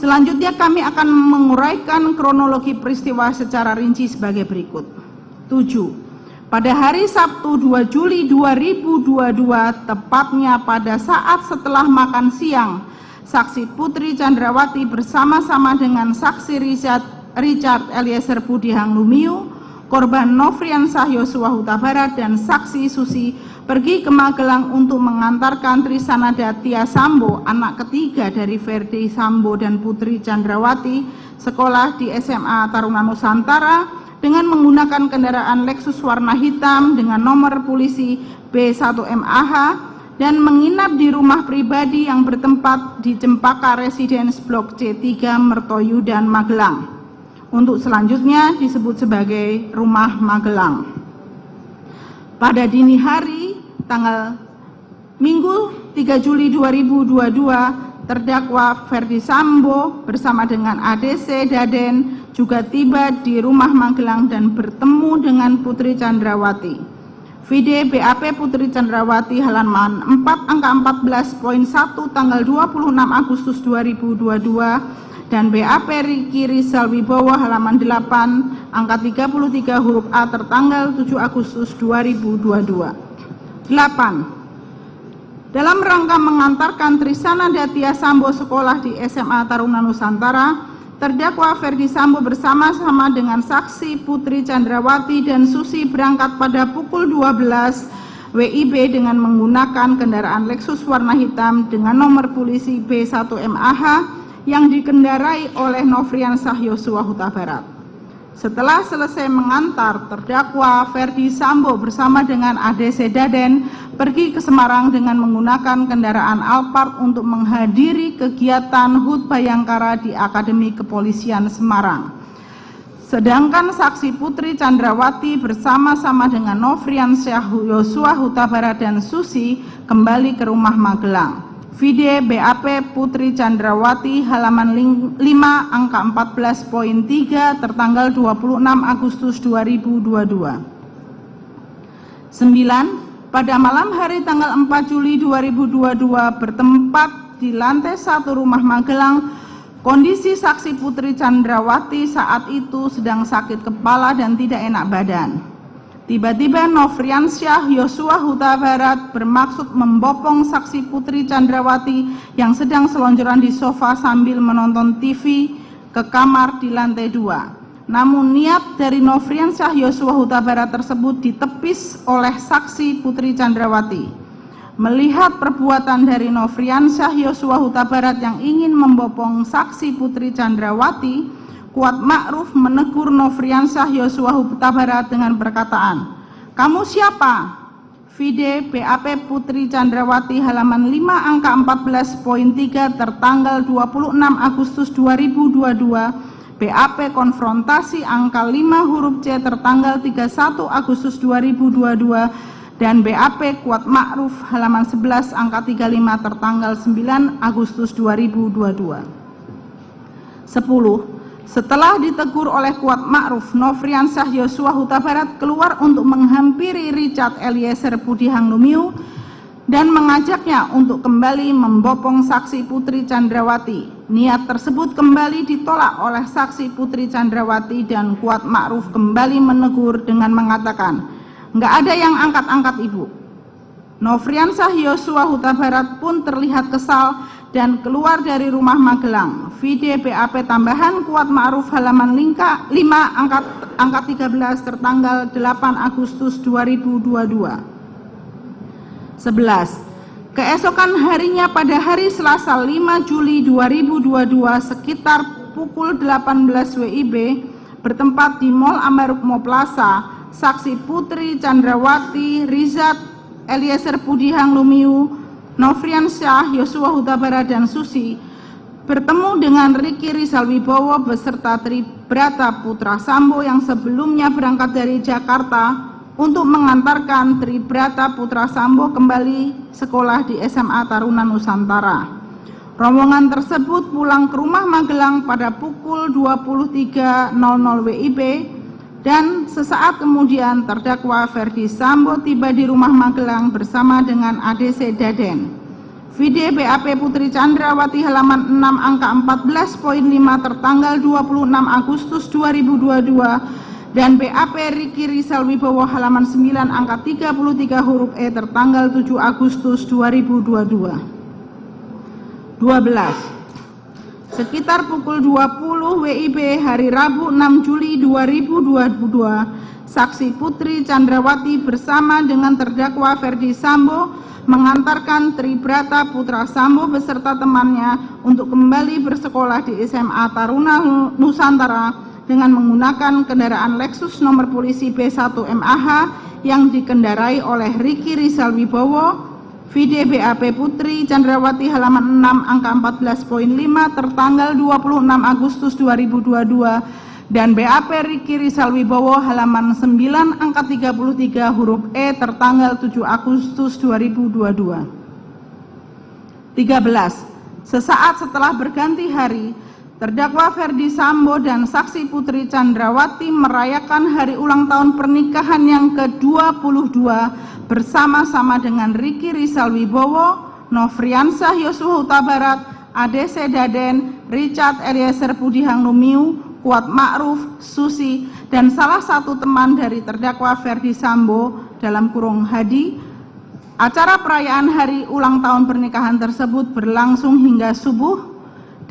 Selanjutnya kami akan menguraikan kronologi peristiwa secara rinci sebagai berikut. 7. Pada hari Sabtu 2 Juli 2022, tepatnya pada saat setelah makan siang, saksi Putri Chandrawati bersama-sama dengan saksi Richard Eliezer Budihang Lumiu, korban Nofriansyah Yosua Huta Barat, dan saksi Susi pergi ke Magelang untuk mengantarkan Trisanada Tia Sambo, anak ketiga dari Verdi Sambo dan Putri Chandrawati, sekolah di SMA Taruna Nusantara dengan menggunakan kendaraan Lexus warna hitam dengan nomor polisi B1MAH dan menginap di rumah pribadi yang bertempat di Cempaka Residence Blok C3 Mertoyudan, Magelang. Untuk selanjutnya disebut sebagai Rumah Magelang. Pada dini hari tanggal Minggu 3 Juli 2022, terdakwa Verdi Sambo bersama dengan ADC Daden juga tiba di Rumah Magelang dan bertemu dengan Putri Chandrawati. Vide BAP Putri Chandrawati halaman 4 angka 14.1 tanggal 26 Agustus 2022 dan BAP Riki Rizal Wibowo halaman 8 angka 33 huruf A tertanggal 7 Agustus 2022. 8. Dalam rangka mengantarkan Trisanada Tia Sambo sekolah di SMA Taruna Nusantara, terdakwa Verdi Sambo bersama-sama dengan saksi Putri Chandrawati dan Susi berangkat pada pukul 12 WIB dengan menggunakan kendaraan Lexus warna hitam dengan nomor polisi B1MAH yang dikendarai oleh Nofriansyah Yosua Huta Barat. Setelah selesai mengantar, terdakwa Verdi Sambo bersama dengan ADC Daden pergi ke Semarang dengan menggunakan kendaraan Alphard untuk menghadiri kegiatan HUT Bayangkara di Akademi Kepolisian Semarang. Sedangkan saksi Putri Chandrawati bersama-sama dengan Nofriansyah Yosua Huta Barat dan Susi kembali ke Rumah Magelang. Vide BAP Putri Chandrawati halaman 5 angka 14.3 tertanggal 26 Agustus 2022. 9. Pada malam hari tanggal 4 Juli 2022 bertempat di lantai 1 Rumah Magelang, kondisi saksi Putri Chandrawati saat itu sedang sakit kepala dan tidak enak badan. Tiba-tiba Nofriansyah Yosua Huta Barat bermaksud membopong saksi Putri Chandrawati yang sedang selonjoran di sofa sambil menonton TV ke kamar di lantai 2. Namun niat dari Nofriansyah Yosua Huta Barat tersebut ditepis oleh saksi Putri Chandrawati. Melihat perbuatan dari Nofriansyah Yosua Huta Barat yang ingin membopong saksi Putri Chandrawati, Kuat Ma'ruf menegur Nofriansyah Yosua Huta Barat dengan perkataan, "Kamu siapa?" Vide BAP Putri Chandrawati halaman 5 angka 14.3 tertanggal 26 Agustus 2022, BAP konfrontasi angka 5 huruf C tertanggal 31 Agustus 2022, dan BAP Kuat Ma'ruf halaman 11 angka 35 tertanggal 9 Agustus 2022. 10. Setelah ditegur oleh Kuat Ma'ruf, Nofriansyah Yosua Huta Barat keluar untuk menghampiri Richard Eliezer Budihang Lumiu dan mengajaknya untuk kembali membopong saksi Putri Chandrawati. Niat tersebut kembali ditolak oleh saksi Putri Chandrawati dan Kuat Ma'ruf kembali menegur dengan mengatakan, "Nggak ada yang angkat-angkat Ibu." Nofriansyah Yosua Huta Barat pun terlihat kesal dan keluar dari Rumah Magelang. Vide BAP tambahan Kuat Ma'ruf halaman 5 angka 13 tertanggal 8 Agustus 2022. 11. Keesokan harinya pada hari Selasa 5 Juli 2022 sekitar pukul 18 WIB bertempat di Mall Amarukmo Plaza, saksi Putri Chandrawati, Richard Eliezer Budihang Lumiu, Nofriansyah Yosua Huta Barat dan Susi bertemu dengan Riki Rizal Wibowo beserta Tribrata Putra Sambo yang sebelumnya berangkat dari Jakarta untuk mengantarkan Tribrata Putra Sambo kembali sekolah di SMA Taruna Nusantara. Rombongan tersebut pulang ke Rumah Magelang pada pukul 23.00 WIB dan sesaat kemudian terdakwa Verdi Sambo tiba di Rumah Magelang bersama dengan ADC Daden. Vide BAP Putri Chandrawati halaman 6 angka 14.5 tertanggal 26 Agustus 2022 dan BAP Riki Rizal Wibowo halaman 9 angka 33 huruf E tertanggal 7 Agustus 2022. 12. Sekitar pukul 20 WIB hari Rabu 6 Juli 2022, saksi Putri Chandrawati bersama dengan terdakwa Ferdi Sambo mengantarkan Tribrata Putra Sambo beserta temannya untuk kembali bersekolah di SMA Taruna Nusantara dengan menggunakan kendaraan Lexus nomor polisi B1 MAH yang dikendarai oleh Riki Rizal Wibowo. Vide BAP Putri Chandrawati halaman 6 angka 14.5 tertanggal 26 Agustus 2022 dan BAP Riki Rizal Wibowo halaman 9 angka 33 huruf E tertanggal 7 Agustus 2022. 13. Sesaat setelah berganti hari, terdakwa Ferdi Sambo dan saksi Putri Chandrawati merayakan hari ulang tahun pernikahan yang ke-22 bersama-sama dengan Riki Rizal Wibowo, Nofriansah Yosua Huta Barat, ADC Daden, Richard Eliezer Pudihang Lumiu, Kuat Ma'ruf, Susi, dan salah satu teman dari terdakwa Ferdi Sambo dalam kurung Hadi. Acara perayaan hari ulang tahun pernikahan tersebut berlangsung hingga subuh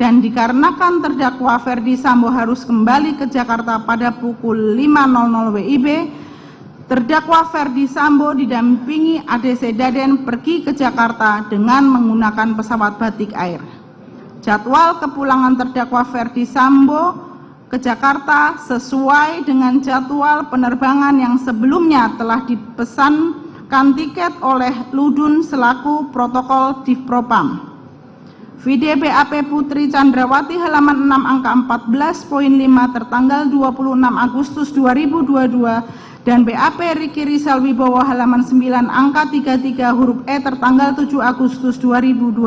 dan dikarenakan terdakwa Ferdi Sambo harus kembali ke Jakarta pada pukul 5.00 WIB, terdakwa Ferdi Sambo didampingi ADC Daden pergi ke Jakarta dengan menggunakan pesawat Batik Air. Jadwal kepulangan terdakwa Ferdi Sambo ke Jakarta sesuai dengan jadwal penerbangan yang sebelumnya telah dipesankan tiket oleh Ludun selaku protokol Divpropam. Vide BAP Putri Chandrawati halaman 6 angka 14.5 tertanggal 26 Agustus 2022 dan BAP Riki Rizal Wibowo halaman 9 angka 33 huruf E tertanggal 7 Agustus 2022.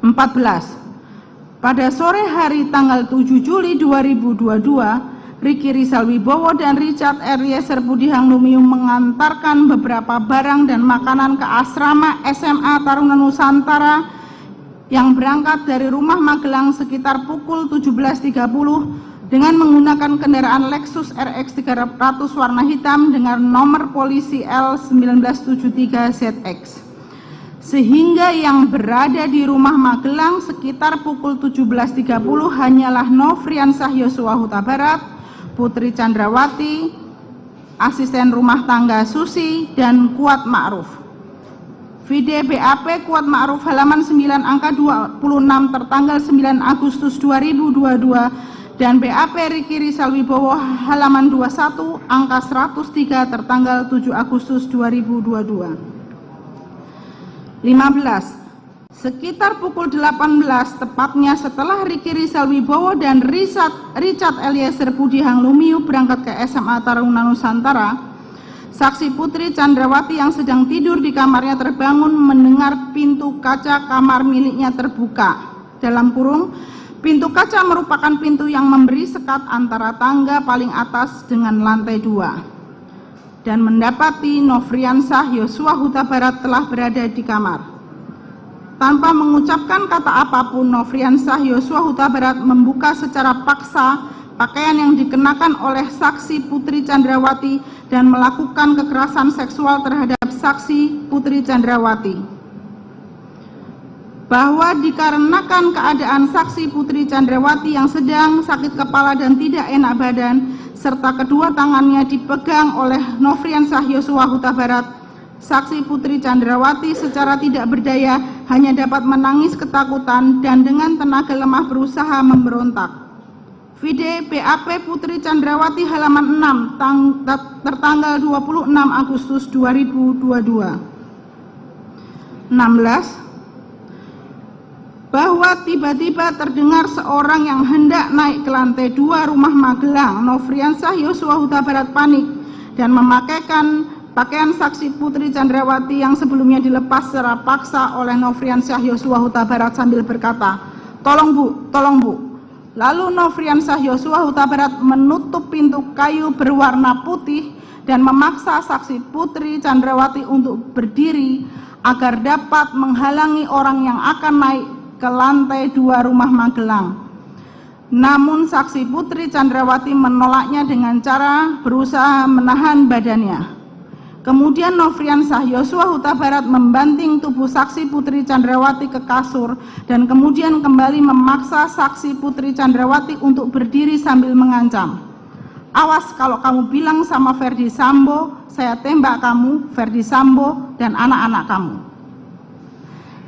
14. Pada sore hari tanggal 7 Juli 2022, Riki Rizal Wibowo dan Richard Eliezer Pudihang Lumiu mengantarkan beberapa barang dan makanan ke asrama SMA Taruna Nusantara yang berangkat dari rumah Magelang sekitar pukul 17.30 dengan menggunakan kendaraan Lexus RX 300 warna hitam dengan nomor polisi L1973ZX. Sehingga yang berada di rumah Magelang sekitar pukul 17.30 hanyalah Nofriansah Yosua Huta Barat, Putri Chandrawati, asisten rumah tangga Susi, dan Kuat Ma'ruf. Vide BAP Kuat Ma'ruf halaman 9 angka 26 tertanggal 9 Agustus 2022 dan BAP Riki Rizal Wibowo halaman 21 angka 103 tertanggal 7 Agustus 2022. 15. Sekitar pukul 18 tepatnya setelah Riki Rizal Wibowo dan Richard Eliezer Pudihang Lumiu berangkat ke SMA Taruna Nusantara, saksi Putri Chandrawati yang sedang tidur di kamarnya terbangun mendengar pintu kaca kamar miliknya terbuka. Dalam kurung, pintu kaca merupakan pintu yang memberi sekat antara tangga paling atas dengan lantai 2 dan mendapati Nofriansah Yosua Huta Barat telah berada di kamar. Tanpa mengucapkan kata apapun, Nofriansah Yosua Huta Barat membuka secara paksa pakaian yang dikenakan oleh saksi Putri Chandrawati dan melakukan kekerasan seksual terhadap saksi Putri Chandrawati. Bahwa dikarenakan keadaan saksi Putri Chandrawati yang sedang sakit kepala dan tidak enak badan, serta kedua tangannya dipegang oleh Nofriansah Yosua Huta Barat, saksi Putri Chandrawati secara tidak berdaya hanya dapat menangis ketakutan dan dengan tenaga lemah berusaha memberontak. Vide BAP Putri Chandrawati halaman 6 tertanggal 26 Agustus 2022. 16. Bahwa tiba-tiba terdengar seorang yang hendak naik ke lantai 2 rumah Magelang. Nofriansah Yosua Huta Barat panik dan memakaikan pakaian saksi Putri Chandrawati yang sebelumnya dilepas secara paksa oleh Nofriansah Yosua Huta Barat sambil berkata, "Tolong Bu, tolong Bu." Lalu Nofriansah Yosua Huta Barat menutup pintu kayu berwarna putih dan memaksa saksi Putri Chandrawati untuk berdiri agar dapat menghalangi orang yang akan naik ke lantai 2 rumah Magelang. Namun saksi Putri Chandrawati menolaknya dengan cara berusaha menahan badannya. Kemudian Nofriansah Yosua Huta Barat membanting tubuh saksi Putri Chandrawati ke kasur dan kemudian kembali memaksa saksi Putri Chandrawati untuk berdiri sambil mengancam, "Awas kalau kamu bilang sama Ferdi Sambo, saya tembak kamu, Ferdi Sambo, dan anak-anak kamu."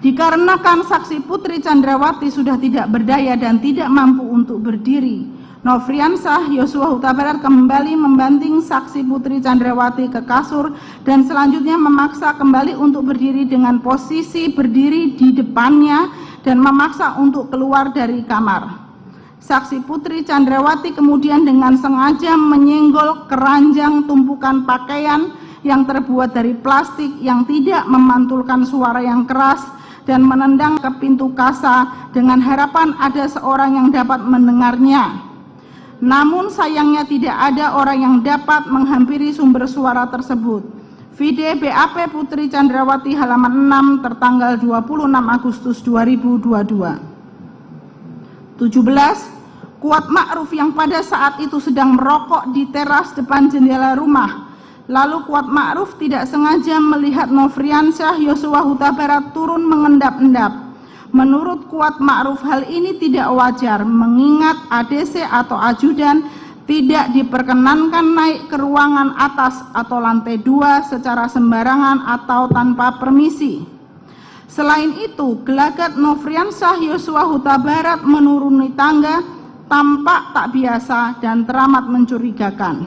Dikarenakan saksi Putri Chandrawati sudah tidak berdaya dan tidak mampu untuk berdiri, Nofriansah Yosua Huta Barat kembali membanting saksi Putri Chandrawati ke kasur dan selanjutnya memaksa kembali untuk berdiri dengan posisi berdiri di depannya dan memaksa untuk keluar dari kamar. Saksi Putri Chandrawati kemudian dengan sengaja menyenggol keranjang tumpukan pakaian yang terbuat dari plastik yang tidak memantulkan suara yang keras dan menendang ke pintu kasa dengan harapan ada seorang yang dapat mendengarnya. Namun sayangnya tidak ada orang yang dapat menghampiri sumber suara tersebut. Vide BAP Putri Chandrawati halaman 6 tertanggal 26 Agustus 2022. 17. Kuat Ma'ruf yang pada saat itu sedang merokok di teras depan jendela rumah. Lalu Kuat Ma'ruf tidak sengaja melihat Nofriansah Yosua Huta Barat turun mengendap-endap. Menurut Kuat Ma'ruf hal ini tidak wajar mengingat ADC atau ajudan tidak diperkenankan naik ke ruangan atas atau lantai 2 secara sembarangan atau tanpa permisi. Selain itu, gelagat Nofriansah Yosua Huta Barat menuruni tangga tampak tak biasa dan teramat mencurigakan.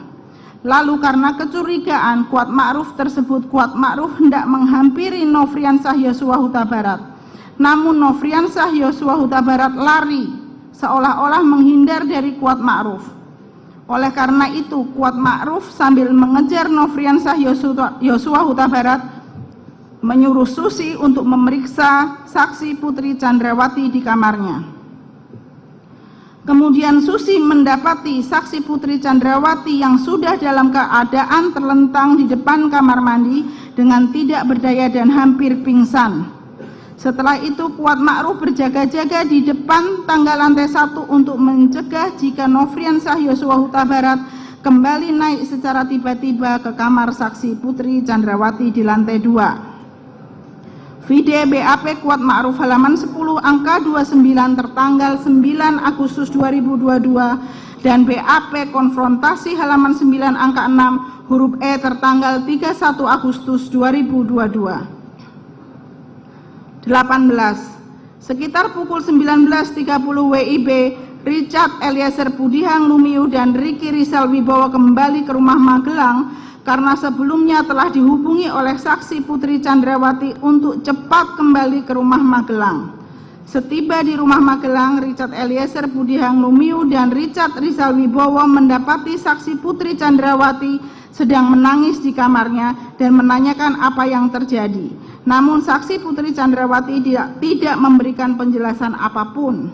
Lalu karena kecurigaan Kuat Ma'ruf tersebut, Kuat Ma'ruf hendak menghampiri Nofriansah Yosua Huta Barat. Namun Nofriansah Yosua Huta Barat lari seolah-olah menghindar dari Kuat Ma'ruf. Oleh karena itu Kuat Ma'ruf sambil mengejar Nofriansah Yosua Huta Barat menyuruh Susi untuk memeriksa saksi Putri Chandrawati di kamarnya. Kemudian Susi mendapati saksi Putri Chandrawati yang sudah dalam keadaan terlentang di depan kamar mandi dengan tidak berdaya dan hampir pingsan. Setelah itu Kuat Ma'ruf berjaga-jaga di depan tangga lantai 1 untuk mencegah jika Nofriansah Yosua Huta Barat kembali naik secara tiba-tiba ke kamar saksi Putri Chandrawati di lantai 2. Vide BAP Kuat Ma'ruf halaman 10 angka 29 tertanggal 9 Agustus 2022 dan BAP konfrontasi halaman 9 angka 6 huruf E tertanggal 31 Agustus 2022. 18. Sekitar pukul 19.30 WIB, Richard Eliezer Budihang Lumiu dan Ricky Rizal Wibowo kembali ke rumah Magelang karena sebelumnya telah dihubungi oleh saksi Putri Chandrawati untuk cepat kembali ke rumah Magelang. Setiba di rumah Magelang, Richard Eliezer Budihang Lumiu dan Richard Rizal Wibowo mendapati saksi Putri Chandrawati sedang menangis di kamarnya dan menanyakan apa yang terjadi. Namun saksi Putri Chandrawati tidak memberikan penjelasan apapun.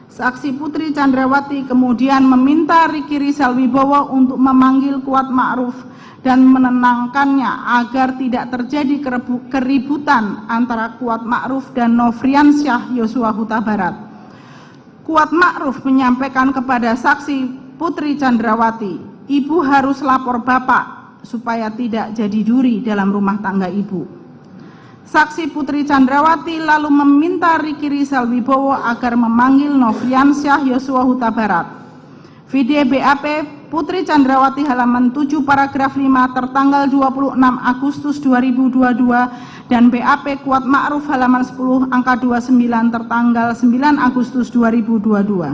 Saksi Putri Chandrawati kemudian meminta Ricky Rizal Wibowo untuk memanggil Kuat Ma'ruf dan menenangkannya agar tidak terjadi keributan antara Kuat Ma'ruf dan Nofriansah Yosua Huta Barat. Kuat Ma'ruf menyampaikan kepada saksi Putri Chandrawati, "Ibu harus lapor Bapak supaya tidak jadi duri dalam rumah tangga Ibu." Saksi Putri Chandrawati lalu meminta Ricky Rizal Wibowo agar memanggil Nofriansah Yosua Huta Barat. Vide BAP Putri Chandrawati halaman 7 paragraf 5 tertanggal 26 Agustus 2022 dan BAP Kuat Ma'ruf halaman 10 angka 29 tertanggal 9 Agustus 2022.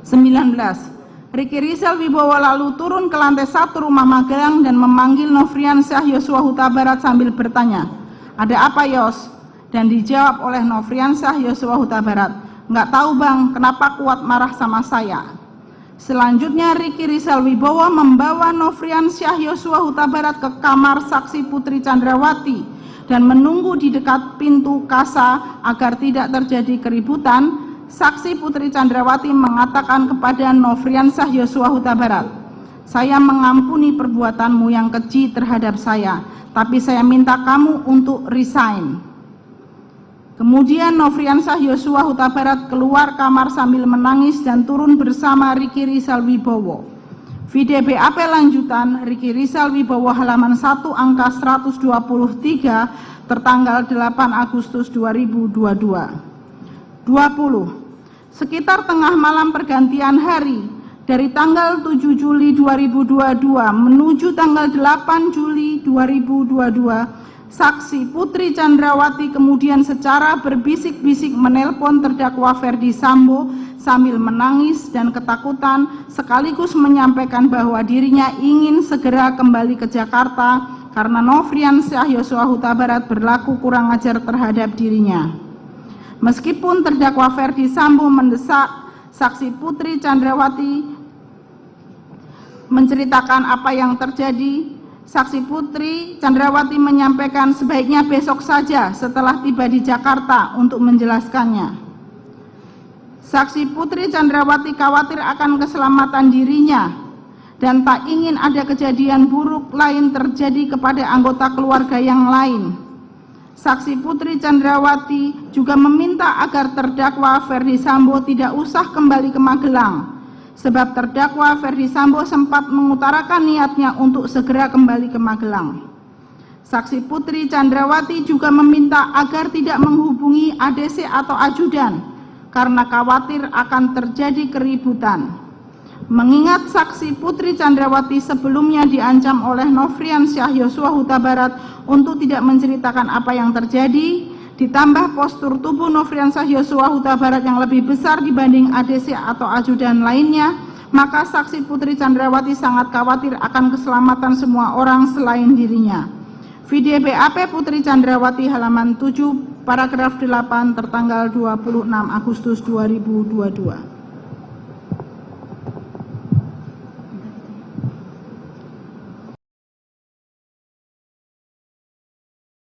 19. Ricky Rizal Wibowo lalu turun ke lantai 1 rumah Magelang dan memanggil Nofriansah Yosua Huta Barat sambil bertanya, "Ada apa, Yos?" Dan dijawab oleh Nofriansah Yosua Huta Barat, "Nggak tahu Bang, kenapa Kuat marah sama saya." Selanjutnya Ricky Rizal Wibowo membawa Nofriansah Yosua Huta Barat ke kamar saksi Putri Chandrawati dan menunggu di dekat pintu kasa agar tidak terjadi keributan. Saksi Putri Chandrawati mengatakan kepada Nofriansah Yosua Huta Barat, Saya mengampuni perbuatanmu yang keji terhadap saya, tapi saya minta kamu untuk resign. Kemudian Nofriansah Yosua Huta Barat keluar kamar sambil menangis dan turun bersama Riki Rizal Wibowo. Vide BAP lanjutan Riki Rizal Wibowo halaman 1 angka 123 tertanggal 8 Agustus 2022. 20. Sekitar tengah malam pergantian hari dari tanggal 7 Juli 2022 menuju tanggal 8 Juli 2022, saksi Putri Chandrawati kemudian secara berbisik-bisik menelpon terdakwa Ferdi Sambo sambil menangis dan ketakutan, sekaligus menyampaikan bahwa dirinya ingin segera kembali ke Jakarta karena Nofriansah Yosua Huta Barat berlaku kurang ajar terhadap dirinya. Meskipun terdakwa Ferdi Sambo mendesak saksi Putri Chandrawati menceritakan apa yang terjadi, saksi Putri Chandrawati menyampaikan sebaiknya besok saja setelah tiba di Jakarta untuk menjelaskannya. Saksi Putri Chandrawati khawatir akan keselamatan dirinya dan tak ingin ada kejadian buruk lain terjadi kepada anggota keluarga yang lain. Saksi Putri Chandrawati juga meminta agar terdakwa Ferdi Sambo tidak usah kembali ke Magelang, sebab terdakwa Ferdi Sambo sempat mengutarakan niatnya untuk segera kembali ke Magelang. Saksi Putri Chandrawati juga meminta agar tidak menghubungi ADC atau ajudan karena khawatir akan terjadi keributan. Mengingat saksi Putri Chandrawati sebelumnya diancam oleh Nofriansah Yosua Huta Barat untuk tidak menceritakan apa yang terjadi, ditambah postur tubuh Nofriansah Yosua Huta Barat yang lebih besar dibanding ADC atau ajudan lainnya, maka saksi Putri Chandrawati sangat khawatir akan keselamatan semua orang selain dirinya. Vide BAP Putri Chandrawati halaman 7 paragraf 8 tertanggal 26 Agustus 2022.